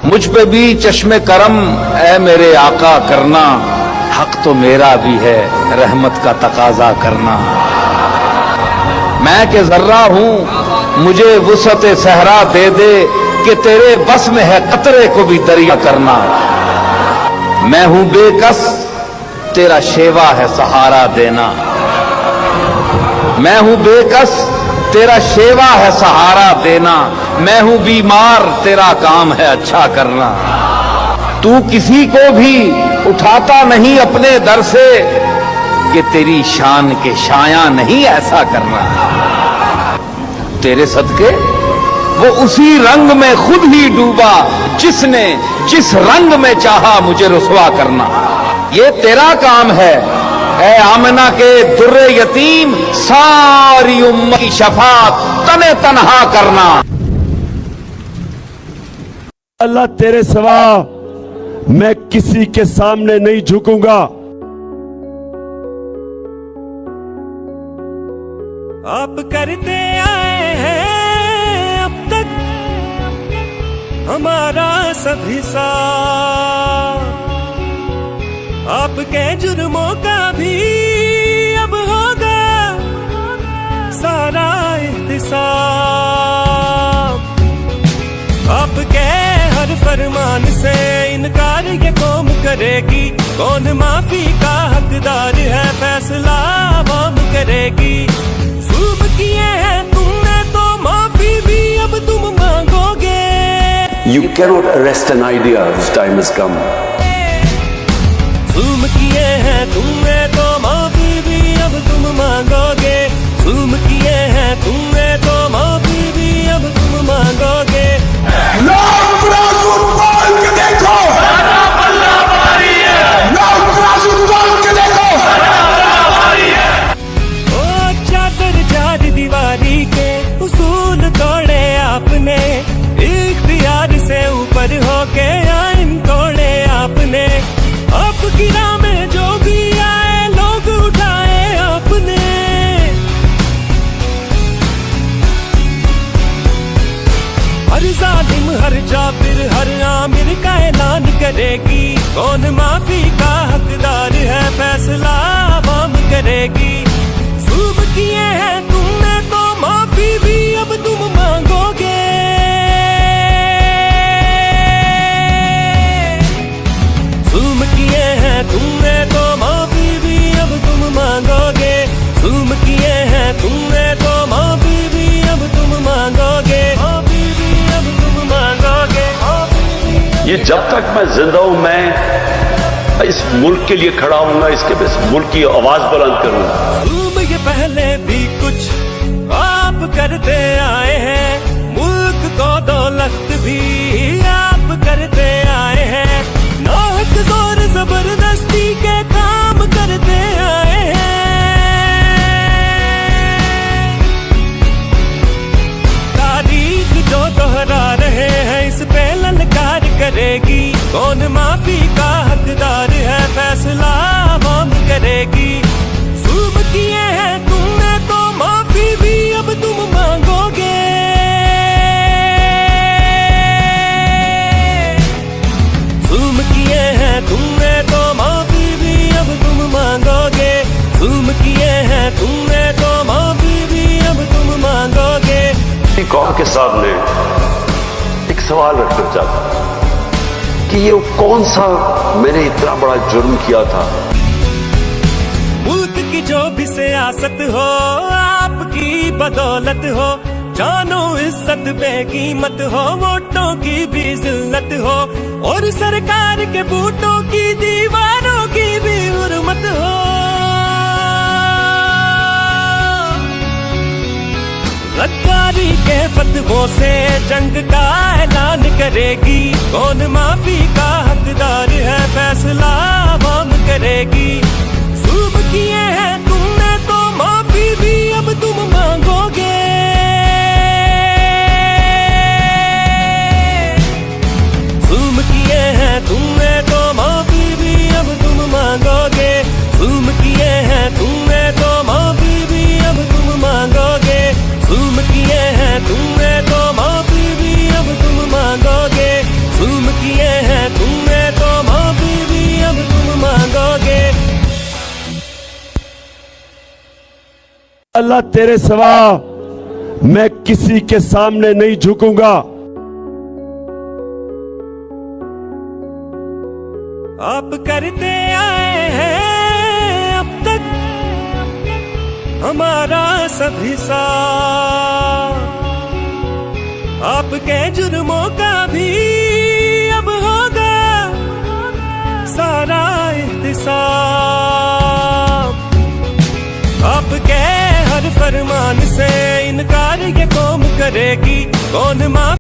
मुझ पे भी चश्मे करम ए मेरे आका करना, हक तो मेरा भी है रहमत का तकाजा करना। मैं के जर्रा हूं मुझे वुसअत सहरा दे दे, कि तेरे बस में है कतरे को भी दरिया करना। मैं हूं बेकस तेरा शेवा है सहारा देना, मैं हूं बेकस तेरा शेवा है सहारा देना। मैं हूं बीमार तेरा काम है अच्छा करना। तू किसी को भी उठाता नहीं अपने दर से, कि तेरी शान के शाया नहीं ऐसा करना। तेरे सदके वो उसी रंग में खुद ही डूबा, जिसने जिस रंग में चाहा मुझे रुसवा करना। ये तेरा काम है ऐ आमना के दुर्रे यतीम, सारी उम्मत की शफात तने तन्हा करना। अल्लाह तेरे सिवा मैं किसी के सामने नहीं झुकूंगा। आप करते आए हैं अब तक हमारा सभी साथ, आपके जुर्मों का भी अब होगा सारा एहतिसाब। आपके हर फरमान से इनकार ये कौम करेगी, कौन माफी का हकदार है फैसला आवाम करेगी। जुल्म किए हैं तुमने तो माफी भी अब तुम मांगोगे। You cannot arrest an idea whose time has come. जुल्म किए हैं तुमने तो माफी भी अब तुम मांगोगे। जुल्म किए हैं तुमने तो माफी भी अब तुम मांगोगे। लोग तराजू तोल के देखो, लोग तराजू तोल के देखो। ओ चादर चार दीवारी के उसूल तोड़े आपने, इख्तियार से ऊपर होके आइन तोड़े आपने। आपकी राह में जो भी आए लोग उठाए आपने। हर जालिम हर जाबिर हर आमिर का ऐलान करेगी, कौन माफी का हकदार है फैसला आवाम करेगी। जुल्म किए हैं तुमने तो माफी भी अब तुम मांगोगे। जुल्म किए हैं तुमने तो माफी भी अब तुम मांगोगे। जुल्म किए हैं तुमने तो माफी भी अब तुम मांगोगे। माफी भी अब तुम मांगोगे। ये जब तक मैं जिंदा हूं मैं इस मुल्क के लिए खड़ा हूंगा, इस मुल्क की आवाज बुलंद करूंगा। जुल्म ये पहले भी कुछ आप करते आए हैं, मुल्क को दौलत भी आप करते आए हैं। नाहक जोर जबरदस्ती के काम करते आए हैं। तारीख जो दोहरा रहे हैं इस पे ललकार करेगी, कौन माफी का हकदार है फैसला आवाम करेगी। जुल्म किए हैं तुमने तो माफी भी अब तुम मांगोगे। जुल्म किए हैं तुमने तो माफी भी अब तुम मांगोगे। जुल्म किए हैं तुमने तो माफी भी अब तुम मांगोगे। कौम के सामने एक सवाल रखना चाहता कि ये कौन सा मैंने इतना बड़ा जुर्म किया था। मुल्क की जो भी सियासत हो आपकी बदौलत हो, जानो इज्जत बेकीमत हो, वोटों की भी जिल्लत हो, और सरकार के बूटों की दीवारों की भी हुर्मत हो। गद्दारी के फतवों से जंग का ऐलान करेगी, कौन माफी का हकदार है फैसला आवाम करेगी। जुल्म किए हैं तुमने तो माफी भी अब तुम मांगोगे। जुल्म किए हैं तुमने तो माफी भी अब तुम मांगोगे। जुल्म किए हैं तुमने तो माफी भी अब तुम मांगोगे। जुल्म किए हैं तुमने तो माफी भी अब तुम मांगोगे। जुल्म अल्लाह तेरे सिवा मैं किसी के सामने नहीं झुकूंगा। आप करते आए हैं अब तक हमारा सभी साथ, आपके जुर्मों का भी अब होगा सारा एहतिसाब। आपके हर फरमान से इनकार ये कौम करेगी, कौन माफ